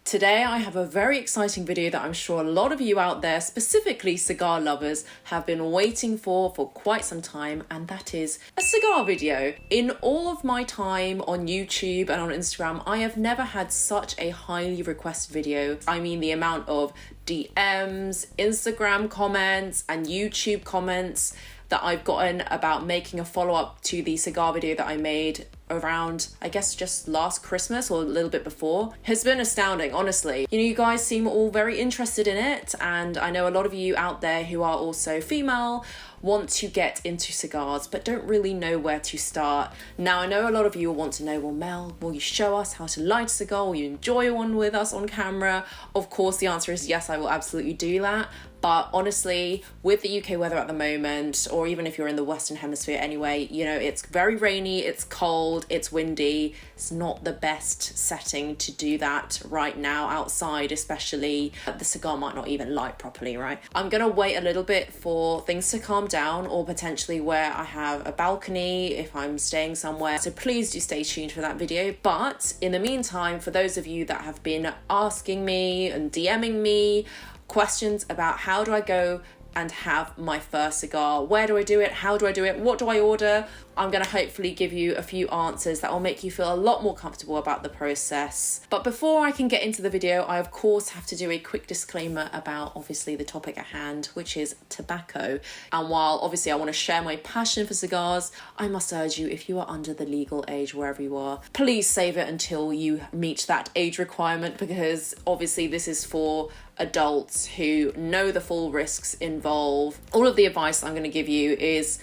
Today I have a very exciting video that I'm sure a lot of you out there, specifically cigar lovers, have been waiting for quite some time, and that is a cigar video. In all of my time on YouTube and on Instagram, I have never had such a highly requested video. I mean, the amount of DMs, Instagram comments and YouTube comments that I've gotten about making a follow-up to the cigar video that I made around, I guess, just last Christmas or a little bit before, has been astounding, honestly. You know, you guys seem all very interested in it, and I know a lot of you out there who are also female want to get into cigars but don't really know where to start. Now, I know a lot of you will want to know, well, Mel, will you show us how to light a cigar? Will you enjoy one with us on camera? Of course, the answer is yes, I will absolutely do that. But honestly, with the UK weather at the moment, or even if you're in the Western Hemisphere anyway, you know, it's very rainy, it's cold, it's windy. It's not the best setting to do that right now outside, especially. The cigar might not even light properly, right? I'm gonna wait a little bit for things to calm down, or potentially where I have a balcony if I'm staying somewhere. So please do stay tuned for that video. But in the meantime, for those of you that have been asking me and DMing me questions about how do I go and have my first cigar, where do I do it, how do I do it, what do I order, I'm going to hopefully give you a few answers that will make you feel a lot more comfortable about the process. But before I can get into the video, I of course have to do a quick disclaimer about obviously the topic at hand, which is tobacco. And while obviously I want to share my passion for cigars, I must urge you, if you are under the legal age wherever you are, please save it until you meet that age requirement, because obviously this is for adults who know the full risks involved. All of the advice I'm going to give you is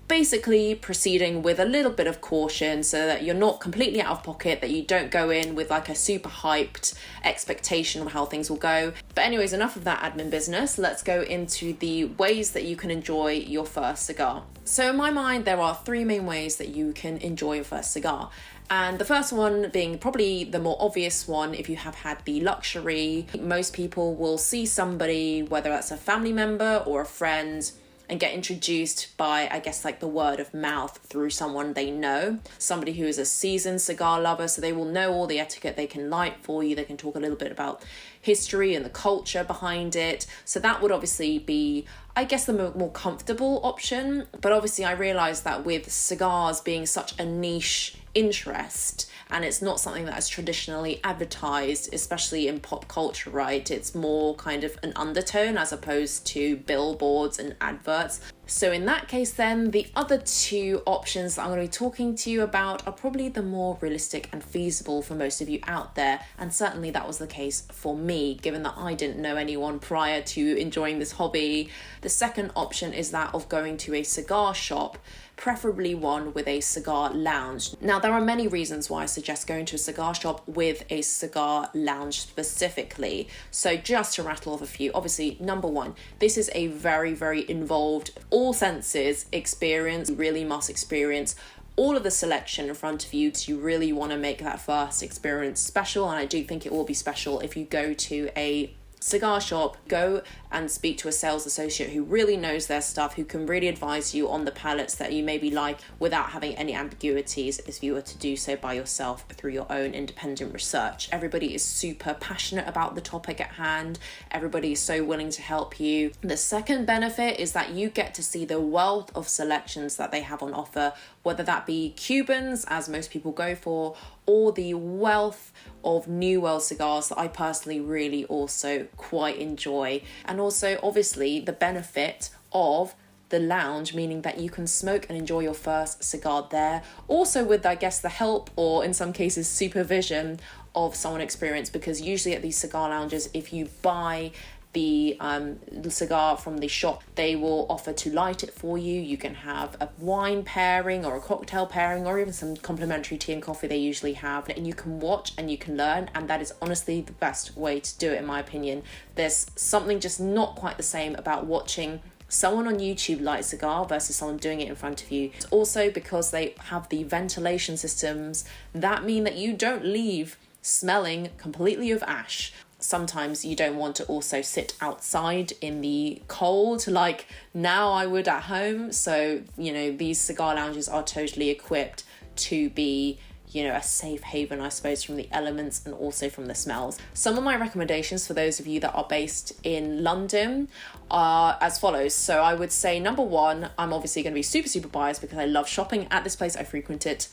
basically proceeding with a little bit of caution so that you're not completely out of pocket, that you don't go in with like a super hyped expectation of how things will go. But anyways, enough of that admin business. Let's go into the ways that you can enjoy your first cigar. So in my mind, there are three main ways that you can enjoy your first cigar. And the first one being probably the more obvious one, if you have had the luxury. Most people will see somebody, whether that's a family member or a friend, and get introduced by, I guess, like the word of mouth through someone they know, somebody who is a seasoned cigar lover, so they will know all the etiquette, they can light for you, they can talk a little bit about history and the culture behind it. So that would obviously be, I guess, the more comfortable option. But obviously I realized that with cigars being such a niche interest, and it's not something that is traditionally advertised, especially in pop culture, right? It's more kind of an undertone as opposed to billboards and adverts. So in that case, then the other two options that I'm going to be talking to you about are probably the more realistic and feasible for most of you out there. And certainly that was the case for me, given that I didn't know anyone prior to enjoying this hobby. The second option is that of going to a cigar shop, preferably one with a cigar lounge. Now, there are many reasons why I suggest going to a cigar shop with a cigar lounge specifically. So just to rattle off a few, obviously, number one, this is a very, very involved, all senses experience. You really must experience all of the selection in front of you. You really want to make that first experience special, and I do think it will be special if you go to a cigar shop. Go and speak to a sales associate who really knows their stuff, who can really advise you on the palettes that you maybe like without having any ambiguities if you were to do so by yourself through your own independent research. Everybody is super passionate about the topic at hand. Everybody is so willing to help you. The second benefit is that you get to see the wealth of selections that they have on offer, whether that be Cubans, as most people go for, or the wealth of New World cigars that I personally really also quite enjoy. And also, obviously, the benefit of the lounge, meaning that you can smoke and enjoy your first cigar there. Also with, I guess, the help, or in some cases, supervision of someone experienced, because usually at these cigar lounges, if you buy the cigar from the shop, they will offer to light it for you. You can have a wine pairing or a cocktail pairing, or even some complimentary tea and coffee they usually have, and you can watch and you can learn, and that is honestly the best way to do it, in my opinion. There's something just not quite the same about watching someone on YouTube light a cigar versus someone doing it in front of you. It's also because they have the ventilation systems that mean that you don't leave smelling completely of ash. Sometimes you don't want to also sit outside in the cold like now I would at home. So, you know, these cigar lounges are totally equipped to be you know, a safe haven, I suppose, from the elements and also from the smells. Some of my recommendations for those of you that are based in London are as follows. So I would say number one, I'm obviously going to be super biased because I love shopping at this place. I frequent it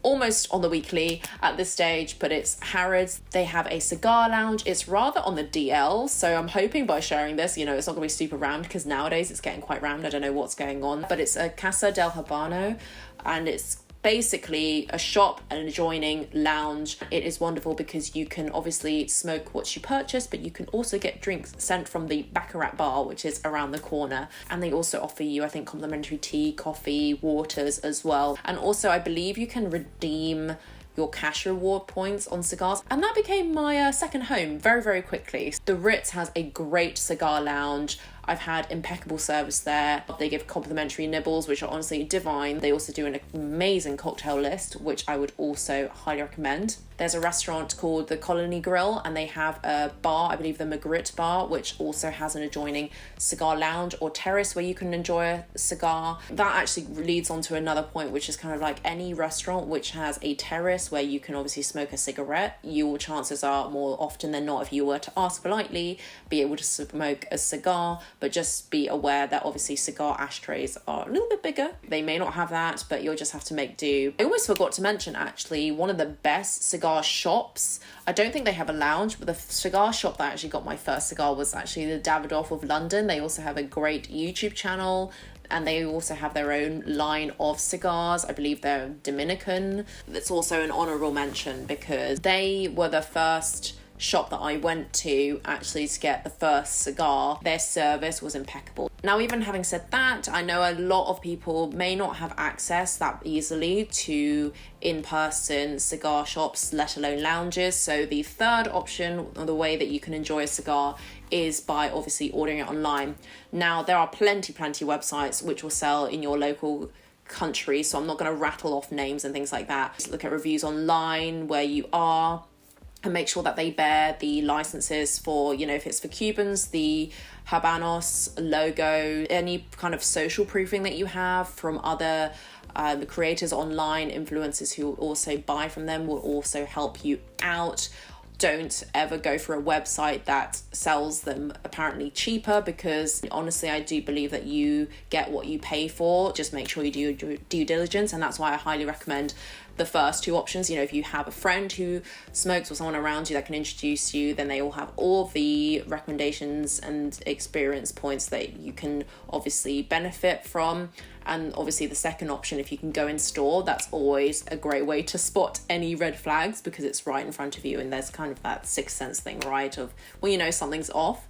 almost on the weekly at this stage, but it's Harrods. They have a cigar lounge. It's rather on the DL, so I'm hoping by sharing this, you know, it's not gonna be super rammed, because nowadays it's getting quite rammed. I don't know what's going on, but it's a Casa del Habano, and it's basically a shop and an adjoining lounge. It is wonderful because you can obviously smoke what you purchase, but you can also get drinks sent from the Baccarat bar, which is around the corner. And they also offer you, I think, complimentary tea, coffee, waters as well. And also, I believe you can redeem your cash reward points on cigars. And that became my second home very quickly. The Ritz has a great cigar lounge. I've had impeccable service there. They give complimentary nibbles, which are honestly divine. They also do an amazing cocktail list, which I would also highly recommend. There's a restaurant called the Colony Grill, and they have a bar, I believe the Magritte bar, which also has an adjoining cigar lounge or terrace where you can enjoy a cigar. That actually leads on to another point, which is kind of like any restaurant which has a terrace where you can obviously smoke a cigarette. Your chances are, more often than not, if you were to ask politely, be able to smoke a cigar. But just be aware that obviously cigar ashtrays are a little bit bigger. They may not have that, but you'll just have to make do. I almost forgot to mention, actually, one of the best cigar shops. I don't think they have a lounge, but the cigar shop that actually got my first cigar was actually the Davidoff of London. They also have a great YouTube channel, and they also have their own line of cigars. I believe they're Dominican. That's also an honorable mention because they were the first shop that I went to actually to get the first cigar. Their service was impeccable. Now, even having said that, I know a lot of people may not have access that easily to in-person cigar shops, let alone lounges. So the third option, or the way that you can enjoy a cigar, is by obviously ordering it online. Now, there are plenty websites which will sell in your local country, so I'm not going to rattle off names and things like that. Just look at reviews online where you are, and make sure that they bear the licenses for, you know, if it's for Cubans, the Habanos logo, any kind of social proofing that you have from other the creators online, influencers who also buy from them will also help you out. Don't ever go for a website that sells them apparently cheaper, because honestly, I do believe that you get what you pay for. Just make sure you do your due diligence, and that's why I highly recommend the first two options. You know, if you have a friend who smokes or someone around you that can introduce you, then they all have all the recommendations and experience points that you can obviously benefit from. And obviously the second option, if you can go in store, that's always a great way to spot any red flags, because it's right in front of you and there's kind of that sixth sense thing, right, of, well, you know, something's off.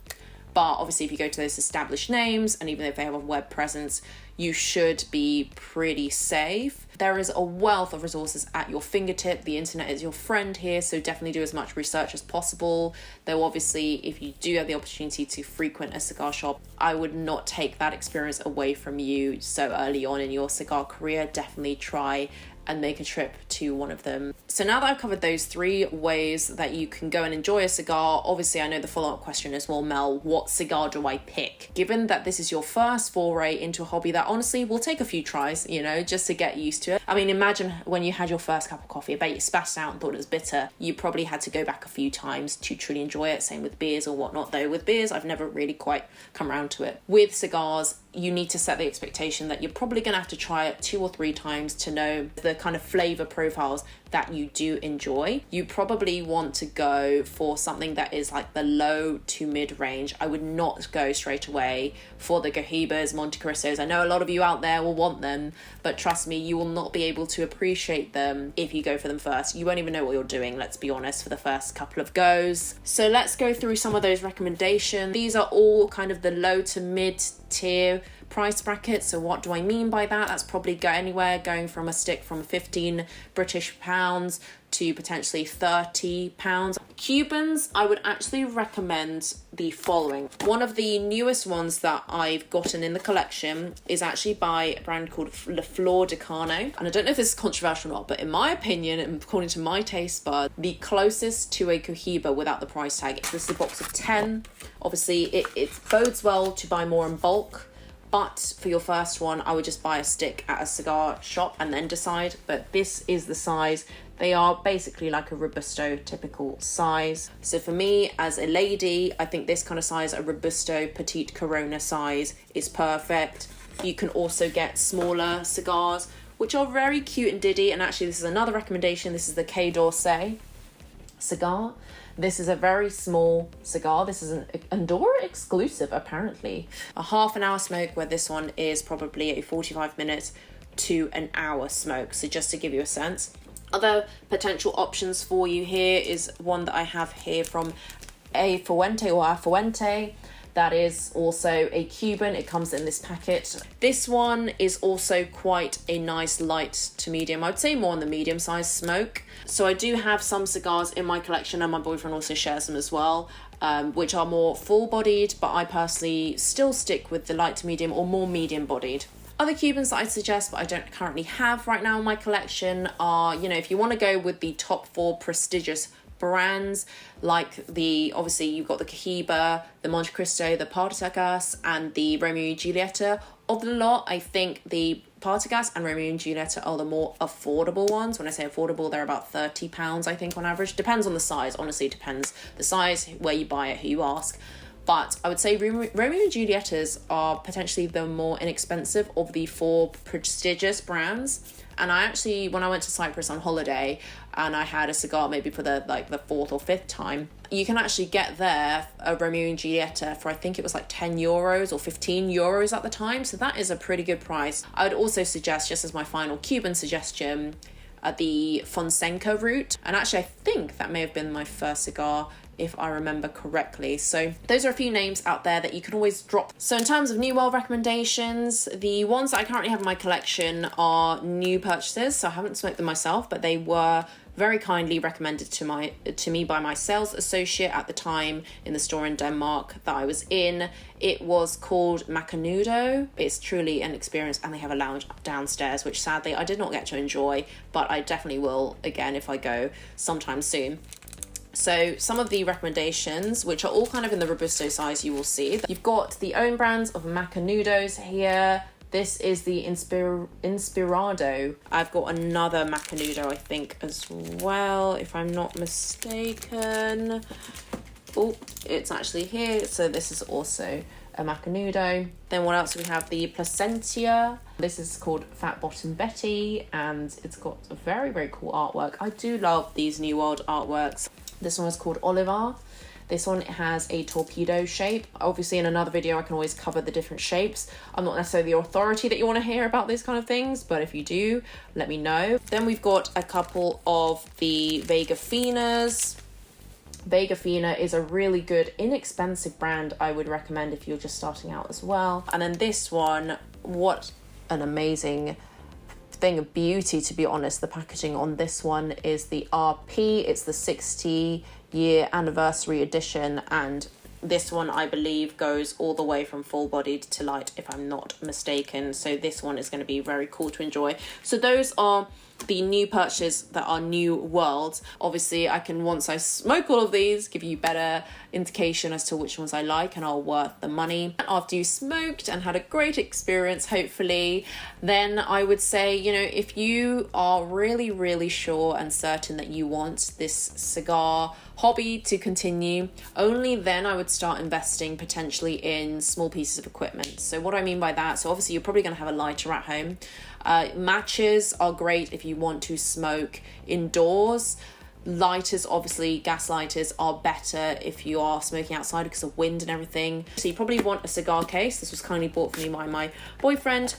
But obviously if you go to those established names, and even if they have a web presence, you should be pretty safe. There is a wealth of resources at your fingertip. The internet is your friend here, so definitely do as much research as possible. Though obviously, if you do have the opportunity to frequent a cigar shop, I would not take that experience away from you so early on in your cigar career. Definitely try and make a trip to one of them. So now that I've covered those three ways that you can go and enjoy a cigar, obviously I know the follow-up question is, well, Mel, what cigar do I pick? Given that this is your first foray into a hobby that honestly will take a few tries, you know, just to get used to it. I mean, imagine when you had your first cup of coffee, I bet you spazzed out and thought it was bitter. You probably had to go back a few times to truly enjoy it. Same with beers or whatnot, though with beers, I've never really quite come around to it. With cigars, you need to set the expectation that you're probably going to have to try it 2 or 3 times to know the kind of flavor profiles that you do enjoy. You probably want to go for something that is like the low to mid range. I would not go straight away for the Cohibas, Monte Cristos. I know a lot of you out there will want them, but trust me, you will not be able to appreciate them if you go for them first. You won't even know what you're doing, let's be honest, for the first couple of goes. So let's go through some of those recommendations. These are all kind of the low to mid tier price bracket. So what do I mean by that? That's probably going from a stick from 15 British pounds to potentially 30 pounds. Cubans, I would actually recommend the following. One of the newest ones that I've gotten in the collection is actually by a brand called La Flor de Cano. And I don't know if this is controversial or not, but in my opinion, and according to my taste bud, the closest to a Cohiba without the price tag. This is a box of 10. Obviously, it bodes well to buy more in bulk. But for your first one, I would just buy a stick at a cigar shop and then decide. But this is the size They are basically like a Robusto typical size. So for me as a lady, I think this kind of size, a Robusto Petite Corona size, is perfect. You can also get smaller cigars, which are very cute and diddy. And actually this is another recommendation. This is the Quai d'Orsay cigar. This is a very small cigar. This is an Andorra exclusive, apparently. A half an hour smoke, where this one is probably a 45 minutes to an hour smoke. So just to give you a sense. Other potential options for you here is one that I have here from A Fuente or A Fuente. That is also a Cuban. It comes in this packet. This one is also quite a nice light to medium. I would say more on the medium size smoke. So I do have some cigars in my collection, and my boyfriend also shares them as well, which are more full bodied, but I personally still stick with the light to medium or more medium bodied. Other Cubans that I'd suggest, but I don't currently have right now in my collection, are, you know, if you want to go with the top 4 prestigious brands, like obviously you've got the Cohiba, the Monte Cristo, the Partagas, and the Romeo and Julieta. Of the lot, I think the Partagas and Romeo and Julieta are the more affordable ones. When I say affordable, they're about £30, I think, on average. Depends on the size, honestly, depends the size, where you buy it, who you ask. But I would say Romeo and Julietas are potentially the more inexpensive of the 4 prestigious brands. And I actually, when I went to Cyprus on holiday and I had a cigar maybe for the 4th or 5th time, you can actually get there a Romeo and Julieta for, I think it was like €10 or €15 at the time. So that is a pretty good price. I would also suggest, just as my final Cuban suggestion, the Fonseca route. And actually, I think that may have been my first cigar, if I remember correctly. So those are a few names out there that you can always drop. So in terms of New World recommendations, the ones that I currently have in my collection are new purchases. So I haven't smoked them myself, but they were very kindly recommended to me by my sales associate at the time in the store in Denmark that I was in. It was called Macanudo. It's truly an experience, and they have a lounge downstairs, which sadly I did not get to enjoy, but I definitely will again if I go sometime soon. So some of the recommendations, which are all kind of in the Robusto size, you will see. You've got the own brands of Macanudos here. This is the Inspirado. I've got another Macanudo, I think, as well, if I'm not mistaken. Oh, it's actually here. So this is also a Macanudo. Then what else? We have the Placentia. This is called Fat Bottom Betty, and it's got a very, very cool artwork. I do love these New World artworks. This one is called Oliver. This one has a torpedo shape. Obviously in another video I can always cover the different shapes. I'm not necessarily the authority that you want to hear about these kind of things, but if you do, let me know. Then we've got a couple of the Vega Finas. Vega Fina is a really good, inexpensive brand I would recommend if you're just starting out as well. And then this one, what an amazing thing of beauty, to be honest. The packaging on this one is the RP. It's the 60-year anniversary edition, and this one I believe goes all the way from full bodied to light, if I'm not mistaken. So this one is going to be very cool to enjoy. So those are the new purchases that are New Worlds. Obviously I can, once I smoke all of these, give you better indication as to which ones I like and are worth the money. After you smoked and had a great experience, hopefully, then I would say, you know, if you are really, really sure and certain that you want this cigar hobby to continue, only then I would start investing potentially in small pieces of equipment. So what I mean by that, so obviously you're probably going to have a lighter at home. Matches are great if you want to smoke indoors. Lighters, obviously gas lighters, are better if you are smoking outside because of wind and everything. So you probably want a cigar case. This was kindly bought for me by my boyfriend.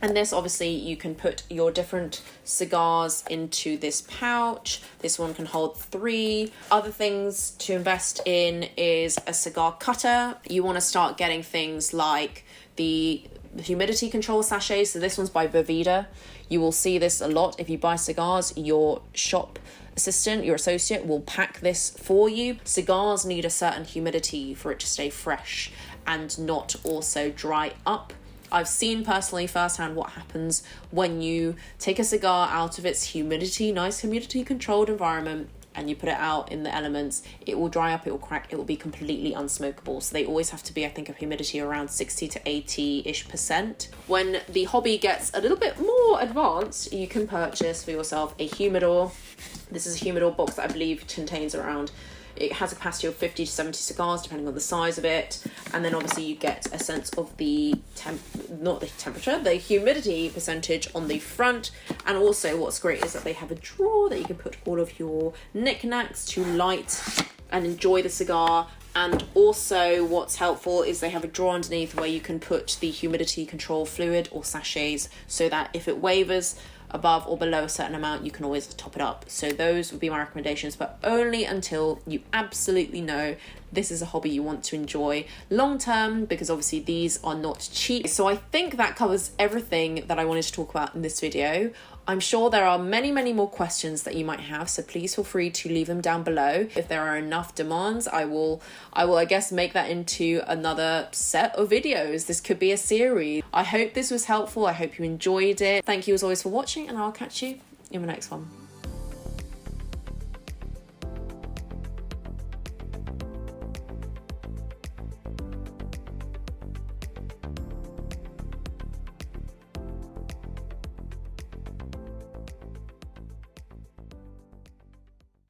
And this, obviously, you can put your different cigars into this pouch. This one can hold 3. Other things to invest in is a cigar cutter. You want to start getting things like the humidity control sachets. So this one's by Boveda. You will see this a lot. If you buy cigars, your shop assistant, your associate, will pack this for you. Cigars need a certain humidity for it to stay fresh and not also dry up. I've seen personally firsthand what happens when you take a cigar out of its nice humidity controlled environment, and you put it out in the elements, it will dry up, it will crack, it will be completely unsmokable. So they always have to be, I think, a humidity around 60 to 80-ish%. When the hobby gets a little bit more advanced, you can purchase for yourself a humidor. This is a humidor box that I believe contains around, it has a capacity of 50 to 70 cigars, depending on the size of it. And then obviously you get a sense of the the humidity percentage on the front. And also what's great is that they have a drawer that you can put all of your knickknacks to light and enjoy the cigar. And also what's helpful is they have a drawer underneath where you can put the humidity control fluid or sachets, so that if it wavers above or below a certain amount, you can always top it up. So those would be my recommendations, but only until you absolutely know this is a hobby you want to enjoy long term, because obviously these are not cheap. So I think that covers everything that I wanted to talk about in this video. I'm sure there are many, many more questions that you might have, so please feel free to leave them down below. If there are enough demands, I will, I guess, make that into another set of videos. This could be a series. I hope this was helpful. I hope you enjoyed it. Thank you as always for watching, and I'll catch you in the next one.